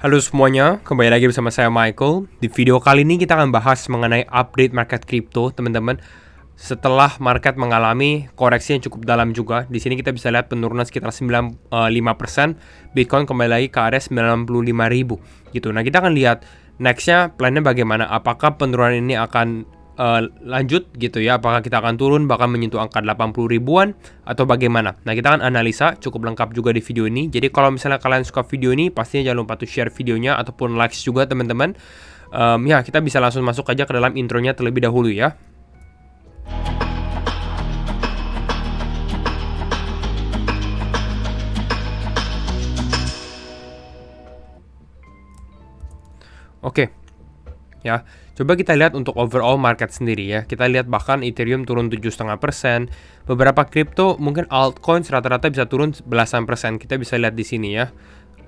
Halo semuanya, kembali lagi bersama saya Michael. Di video kali ini kita akan bahas mengenai update market crypto, teman-teman. Setelah market mengalami koreksi yang cukup dalam juga, di sini kita bisa lihat penurunan sekitar 95%, Bitcoin kembali lagi ke area 95.000 gitu. Nah, kita akan lihat nextnya plannya bagaimana. Apakah penurunan ini akan lanjut gitu ya, apakah kita akan turun bahkan menyentuh angka 80 ribuan atau bagaimana. Nah, kita akan analisa cukup lengkap juga di video ini. Jadi kalau misalnya kalian suka video ini, pastinya jangan lupa tuh share videonya ataupun likes juga teman-teman. Ya, kita bisa langsung masuk aja ke dalam intronya terlebih dahulu ya. Oke. Ya, coba kita lihat untuk overall market sendiri ya. Kita lihat bahkan Ethereum turun 7,5%. Beberapa kripto mungkin altcoins rata-rata bisa turun belasan persen. Kita bisa lihat di sini ya.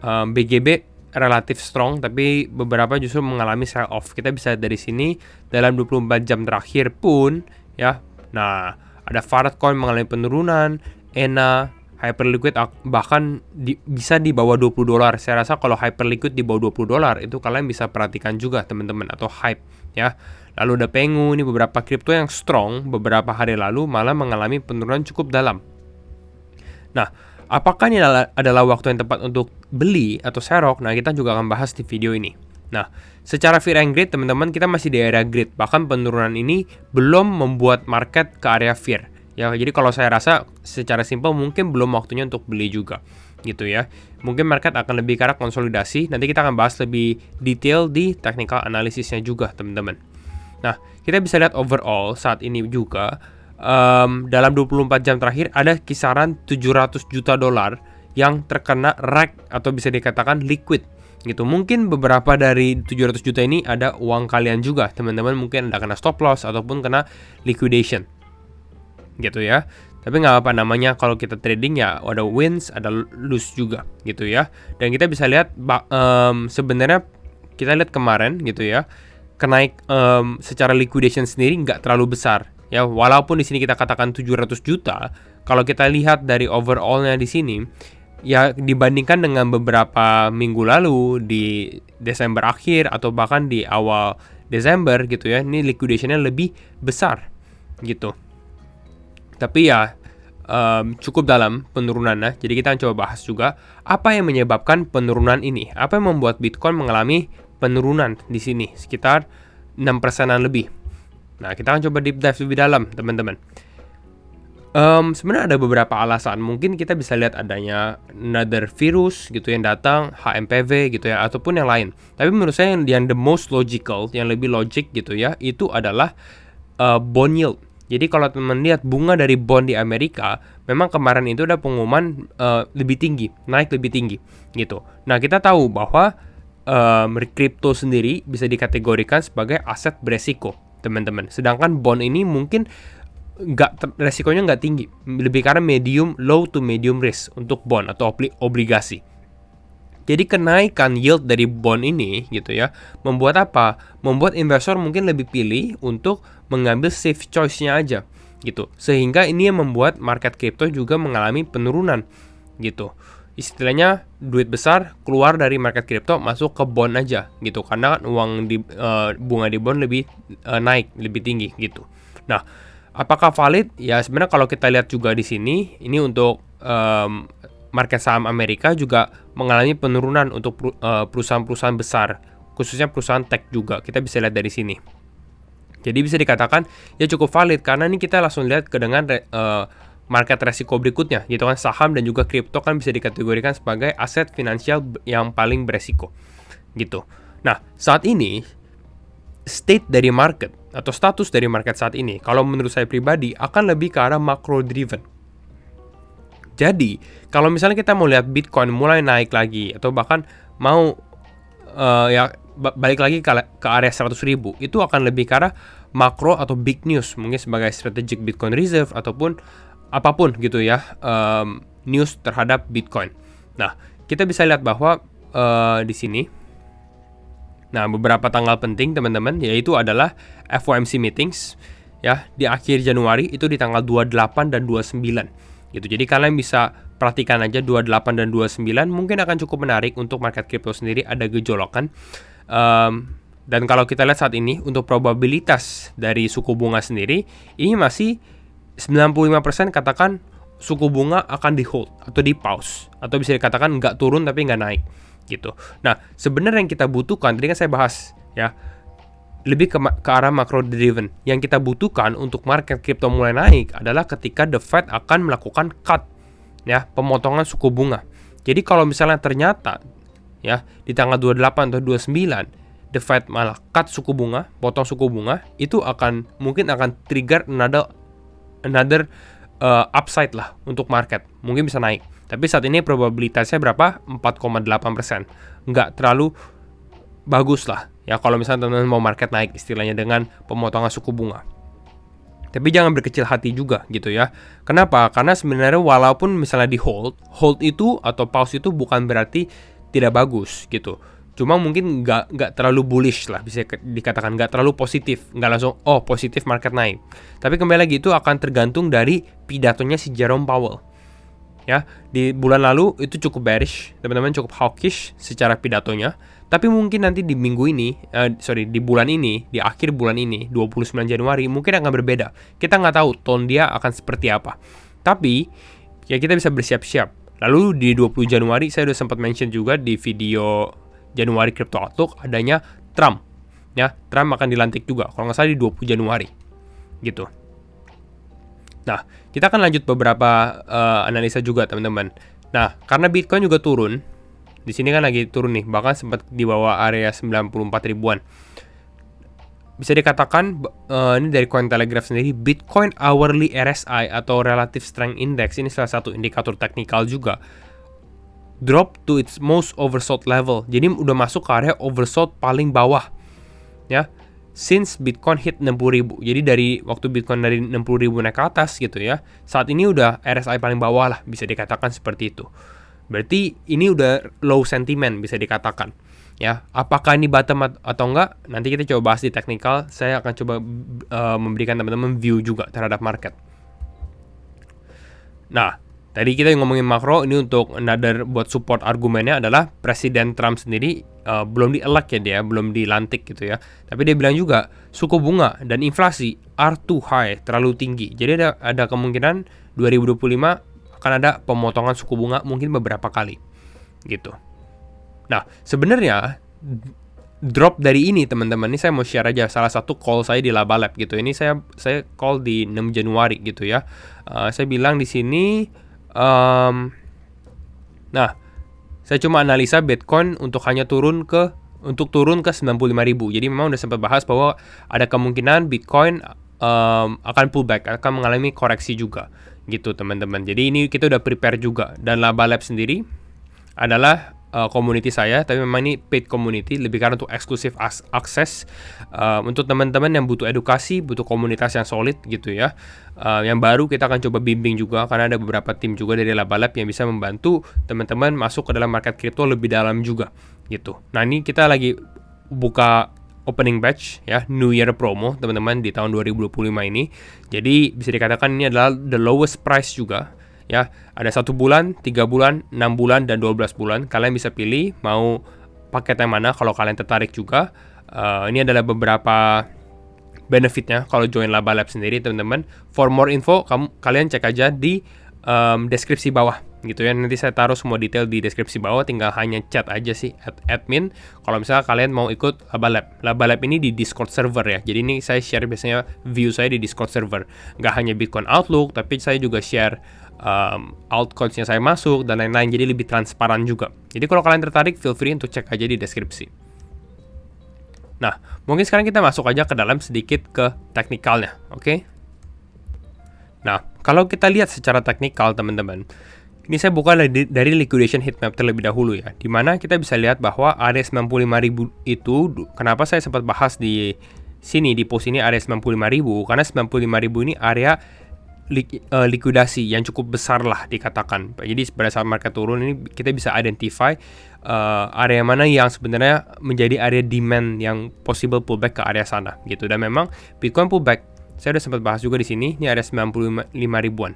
BGB relatif strong, tapi beberapa justru mengalami sell off. Kita bisa lihat dari sini dalam 24 jam terakhir pun ya. Nah, ada Filecoin mengalami penurunan, ENA, Hyperliquid bahkan bisa di bawah $20. Saya rasa kalau Hyperliquid di bawah $20 itu kalian bisa perhatikan juga teman-teman, atau hype ya. Lalu ada Pengu, ini beberapa kripto yang strong beberapa hari lalu malah mengalami penurunan cukup dalam. Nah, apakah ini adalah waktu yang tepat untuk beli atau serok? Nah, kita juga akan bahas di video ini. Nah, secara fear and greed teman-teman, kita masih di area greed. Bahkan penurunan ini belum membuat market ke area fear. Ya, jadi kalau saya rasa secara simpel mungkin belum waktunya untuk beli juga gitu ya. Mungkin market akan lebih ke arah konsolidasi. Nanti kita akan bahas lebih detail di technical analisisnya juga teman-teman. Nah, kita bisa lihat overall saat ini juga dalam 24 jam terakhir ada kisaran $700 juta yang terkena reg atau bisa dikatakan liquid gitu. Mungkin beberapa dari 700 juta ini ada uang kalian juga teman-teman, mungkin ada kena stop loss ataupun kena liquidation gitu ya. Tapi nggak apa namanya, kalau kita trading ya ada wins ada lose juga gitu ya. Dan kita bisa lihat sebenarnya kita lihat kemarin gitu ya, kenaik secara liquidation sendiri nggak terlalu besar ya. Walaupun di sini kita katakan 700 juta, kalau kita lihat dari overallnya di sini ya, dibandingkan dengan beberapa minggu lalu di Desember akhir atau bahkan di awal Desember gitu ya, ini liquidationnya lebih besar gitu. Tapi ya cukup dalam penurunannya. Jadi kita coba bahas juga apa yang menyebabkan penurunan ini. Apa yang membuat Bitcoin mengalami penurunan di sini sekitar 6%-an lebih. Nah, kita akan coba deep dive lebih dalam, teman-teman. Sebenarnya ada beberapa alasan. Mungkin kita bisa lihat adanya another virus gitu yang datang, HMPV gitu ya, ataupun yang lain. Tapi menurut saya yang the most logical, yang lebih logic gitu ya, itu adalah bond yield. Jadi kalau teman lihat bunga dari bond di Amerika, memang kemarin itu ada pengumuman lebih tinggi, naik lebih tinggi gitu. Nah, kita tahu bahwa kripto sendiri bisa dikategorikan sebagai aset beresiko, teman-teman. Sedangkan bond ini mungkin resikonya nggak tinggi, lebih karena low to medium risk untuk bond atau obligasi. Jadi kenaikan yield dari bond ini gitu ya, membuat apa? Membuat investor mungkin lebih pilih untuk mengambil safe choice-nya aja gitu. Sehingga ini yang membuat market crypto juga mengalami penurunan gitu. Istilahnya duit besar keluar dari market crypto masuk ke bond aja gitu. Karena uang di bunga di bond lebih naik, lebih tinggi gitu. Nah, apakah valid? Ya sebenarnya kalau kita lihat juga di sini, ini untuk market saham Amerika juga mengalami penurunan untuk perusahaan-perusahaan besar, khususnya perusahaan tech juga. Kita bisa lihat dari sini. Jadi bisa dikatakan ya cukup valid, karena ini kita langsung lihat ke dengan market resiko berikutnya, gitu kan. Saham dan juga kripto kan bisa dikategorikan sebagai aset finansial yang paling beresiko, gitu. Nah, saat ini state dari market atau status dari market saat ini, kalau menurut saya pribadi akan lebih ke arah macro driven. Jadi, kalau misalnya kita mau lihat Bitcoin mulai naik lagi atau bahkan mau balik lagi ke area 100.000, itu akan lebih ke arah makro atau big news, mungkin sebagai strategic Bitcoin reserve ataupun apapun gitu ya, news terhadap Bitcoin. Nah, kita bisa lihat bahwa di sini, nah beberapa tanggal penting teman-teman, yaitu adalah FOMC meetings ya di akhir Januari, itu di tanggal 28 dan 29. gitu. Jadi kalian bisa perhatikan aja 28 dan 29 mungkin akan cukup menarik untuk market crypto sendiri, ada gejolakan. Dan kalau kita lihat saat ini untuk probabilitas dari suku bunga sendiri ini masih 95% katakan suku bunga akan di hold atau di pause, atau bisa dikatakan nggak turun tapi nggak naik gitu. Nah, sebenarnya yang kita butuhkan, tadi kan saya bahas ya, lebih ke arah macro driven. Yang kita butuhkan untuk market crypto mulai naik adalah ketika the Fed akan melakukan cut ya, pemotongan suku bunga. Jadi kalau misalnya ternyata ya di tanggal 28 atau 29 the Fed malah cut suku bunga, potong suku bunga, itu mungkin akan trigger another upside lah untuk market. Mungkin bisa naik. Tapi saat ini probabilitasnya berapa? 4,8%. Nggak terlalu bagus lah ya kalau misalnya teman-teman mau market naik istilahnya dengan pemotongan suku bunga. Tapi jangan berkecil hati juga gitu ya. Kenapa? Karena sebenarnya walaupun misalnya di hold itu atau pause itu bukan berarti tidak bagus gitu. Cuma mungkin nggak terlalu bullish lah, bisa dikatakan nggak terlalu positif, nggak langsung positif market naik. Tapi kembali lagi itu akan tergantung dari pidatonya si Jerome Powell. Ya, di bulan lalu itu cukup bearish, teman-teman, cukup hawkish secara pidatonya. Tapi mungkin nanti di minggu ini, di bulan ini, di akhir bulan ini, 29 Januari, mungkin akan berbeda. Kita nggak tahu tone dia akan seperti apa. Tapi, ya kita bisa bersiap-siap. Lalu di 20 Januari, saya udah sempat mention juga di video Januari Crypto Outlook, adanya Trump. Ya, Trump akan dilantik juga, kalau nggak salah di 20 Januari. Gitu. Nah, kita akan lanjut beberapa analisa juga, teman-teman. Nah, karena Bitcoin juga turun, di sini kan lagi turun nih, bahkan sempat di bawah area 94 ribuan. Bisa dikatakan ini dari Cointelegraph sendiri, Bitcoin Hourly RSI atau Relative Strength Index, ini salah satu indikator teknikal juga, drop to its most oversold level. Jadi udah masuk ke area oversold paling bawah ya, since Bitcoin hit 60.000. Jadi dari waktu Bitcoin dari 60.000 naik ke atas gitu ya, saat ini udah RSI paling bawah lah, bisa dikatakan seperti itu. Berarti ini udah low sentiment bisa dikatakan ya. Apakah ini bottom atau enggak, nanti kita coba bahas di technical. Saya akan coba memberikan teman-teman view juga terhadap market. Nah, tadi kita ngomongin makro, ini untuk another buat support argumennya adalah Presiden Trump sendiri belum di-elect ya, dia belum dilantik gitu ya. Tapi dia bilang juga suku bunga dan inflasi are too high, terlalu tinggi. Jadi ada kemungkinan 2025 akan ada pemotongan suku bunga mungkin beberapa kali gitu. Nah, sebenarnya drop dari ini teman-teman, ini saya mau share aja salah satu call saya di Laba Lab gitu. Ini saya call di 6 Januari gitu ya. Saya bilang di sini nah, saya cuma analisa Bitcoin untuk turun ke 95.000. Jadi memang udah sempat bahas bahwa ada kemungkinan Bitcoin akan pullback, akan mengalami koreksi juga gitu teman-teman. Jadi ini kita udah prepare juga, dan Laba Lab sendiri adalah community saya, tapi memang ini paid community, lebih karena untuk eksklusif akses untuk teman-teman yang butuh edukasi, butuh komunitas yang solid gitu ya. Yang baru kita akan coba bimbing juga, karena ada beberapa tim juga dari Laba Lab yang bisa membantu teman-teman masuk ke dalam market crypto lebih dalam juga gitu. Nah, ini kita lagi buka opening batch ya, New Year promo teman-teman di tahun 2025 ini. Jadi bisa dikatakan ini adalah the lowest price juga ya. Ada 1 bulan, 3 bulan, 6 bulan, dan 12 bulan. Kalian bisa pilih mau paket yang mana kalau kalian tertarik juga. Ini adalah beberapa benefitnya kalau join Laba Lab sendiri teman-teman. For more info, kalian cek aja di deskripsi bawah gitu ya. Nanti saya taruh semua detail di deskripsi bawah, tinggal hanya chat aja sih admin kalau misalnya kalian mau ikut Laba Lab. Laba Lab ini di Discord server ya. Jadi ini saya share biasanya view saya di Discord server. Nggak hanya Bitcoin Outlook, tapi saya juga share altcoins yang saya masuk dan lain-lain. Jadi lebih transparan juga. Jadi kalau kalian tertarik, feel free untuk cek aja di deskripsi. Nah, mungkin sekarang kita masuk aja ke dalam sedikit ke teknikalnya, oke? Nah, kalau kita lihat secara teknikal teman-teman, ini saya buka dari liquidation heatmap terlebih dahulu ya, dimana kita bisa lihat bahwa area 95.000 itu, kenapa saya sempat bahas di sini, di post ini area 95.000, karena 95.000 ini area likuidasi yang cukup besar lah dikatakan. Jadi pada saat market turun ini kita bisa identify area mana yang sebenarnya menjadi area demand yang possible pullback ke area sana gitu. Dan memang Bitcoin pullback, saya udah sempat bahas juga di sini, ini area 95 ribuan.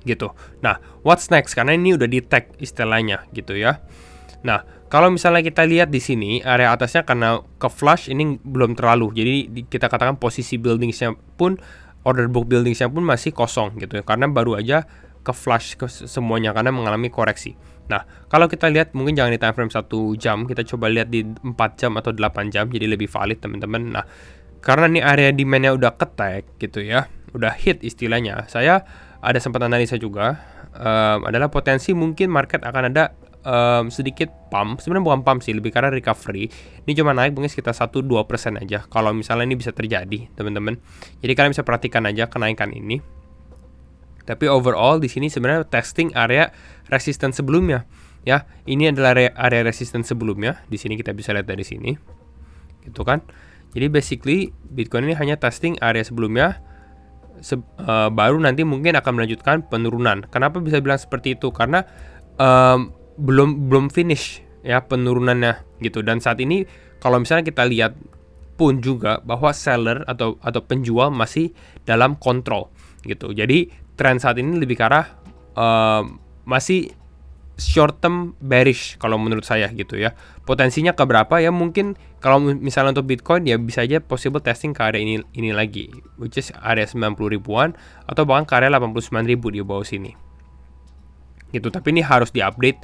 gitu. Nah, what's next? Karena ini udah di tag istilahnya gitu ya. Nah, kalau misalnya kita lihat di sini area atasnya karena ke flush ini belum terlalu. Jadi kita katakan posisi buildingsnya pun, order book buildingsnya pun masih kosong gitu ya. Karena baru aja ke flush ke semuanya karena mengalami koreksi. Nah, kalau kita lihat mungkin jangan di time frame 1 jam, kita coba lihat di 4 jam atau 8 jam jadi lebih valid teman-teman. Nah, karena nih area demand-nya udah ketek gitu ya, udah hit istilahnya. Saya ada sempat analisa juga, adalah potensi mungkin market akan ada sedikit pump, sebenarnya bukan pump sih, lebih karena recovery. Ini cuma naik mungkin sekitar 1-2% aja. Kalau misalnya ini bisa terjadi, teman-teman. Jadi kalian bisa perhatikan aja kenaikan ini. Tapi overall di sini sebenarnya testing area resistance sebelumnya. Ya, ini adalah area resistance sebelumnya. Di sini kita bisa lihat dari sini. Gitu kan? Jadi basically Bitcoin ini hanya testing area sebelumnya. Baru nanti mungkin akan melanjutkan penurunan. Kenapa bisa bilang seperti itu? Karena belum finish ya penurunannya gitu. Dan saat ini kalau misalnya kita lihat pun juga bahwa seller atau penjual masih dalam kontrol gitu. Jadi tren saat ini lebih ke arah masih short term bearish kalau menurut saya gitu ya. Potensinya ke berapa ya, mungkin kalau misalnya untuk Bitcoin ya bisa aja possible testing ke area ini lagi, which is area 90 ribuan atau bahkan ke area 89 ribu di bawah sini gitu. Tapi ini harus diupdate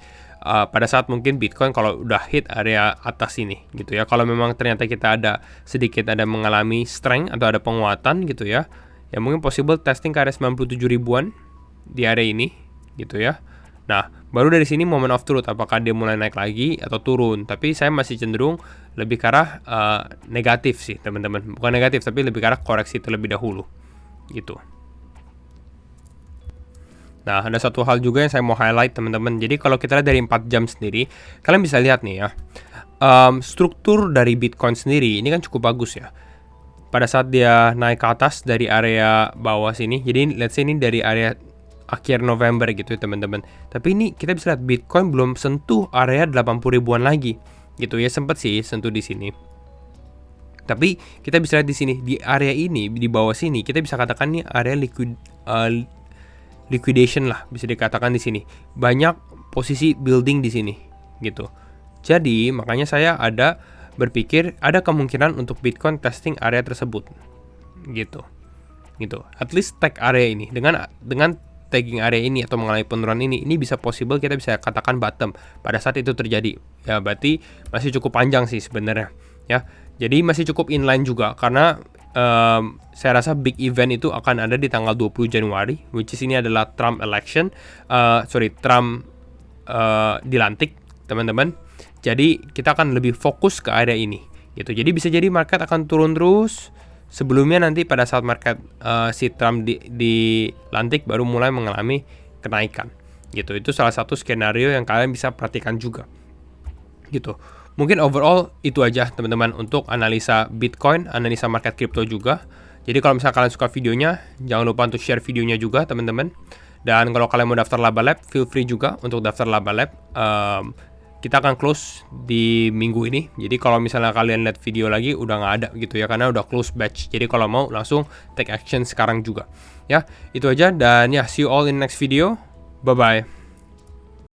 pada saat mungkin Bitcoin kalau udah hit area atas ini gitu ya. Kalau memang ternyata kita ada mengalami strength atau ada penguatan gitu ya, ya mungkin possible testing ke area 97 ribuan di area ini gitu ya. Nah, baru dari sini moment of truth, apakah dia mulai naik lagi atau turun. Tapi saya masih cenderung lebih ke arah negatif sih teman-teman. Bukan negatif, tapi lebih ke arah koreksi terlebih dahulu gitu. Nah, ada satu hal juga yang saya mau highlight teman-teman. Jadi kalau kita lihat dari 4 jam sendiri, kalian bisa lihat nih ya, struktur dari Bitcoin sendiri ini kan cukup bagus ya. Pada saat dia naik ke atas dari area bawah sini, jadi let's say ini dari area akhir November gitu ya teman-teman. Tapi ini kita bisa lihat Bitcoin belum sentuh area 80 ribuan lagi gitu ya. Sempat sih sentuh di sini. Tapi kita bisa lihat di sini, di area ini, di bawah sini kita bisa katakan ini area liquidation lah, bisa dikatakan di sini. Banyak posisi building di sini gitu. Jadi makanya saya berpikir ada kemungkinan untuk Bitcoin testing area tersebut gitu. At least tag area ini dengan tagging area ini atau mengalami penurunan ini bisa possible kita bisa katakan bottom pada saat itu terjadi. Ya berarti masih cukup panjang sih sebenarnya ya. Jadi masih cukup inline juga karena saya rasa big event itu akan ada di tanggal 20 Januari, which is ini adalah Trump election, Trump dilantik teman-teman. Jadi kita akan lebih fokus ke area ini gitu. Jadi bisa jadi market akan turun terus. Sebelumnya nanti pada saat market si Trump dilantik baru mulai mengalami kenaikan gitu. Itu salah satu skenario yang kalian bisa perhatikan juga gitu. Mungkin overall itu aja teman-teman untuk analisa Bitcoin, analisa market crypto juga. Jadi kalau misalnya kalian suka videonya, jangan lupa untuk share videonya juga teman-teman. Dan kalau kalian mau daftar Laba Lab, feel free juga untuk daftar Laba Lab. Kita akan close di minggu ini. Jadi kalau misalnya kalian lihat video lagi udah nggak ada gitu ya, karena udah close batch. Jadi kalau mau langsung take action sekarang juga. Ya, itu aja dan ya see you all in next video. Bye bye.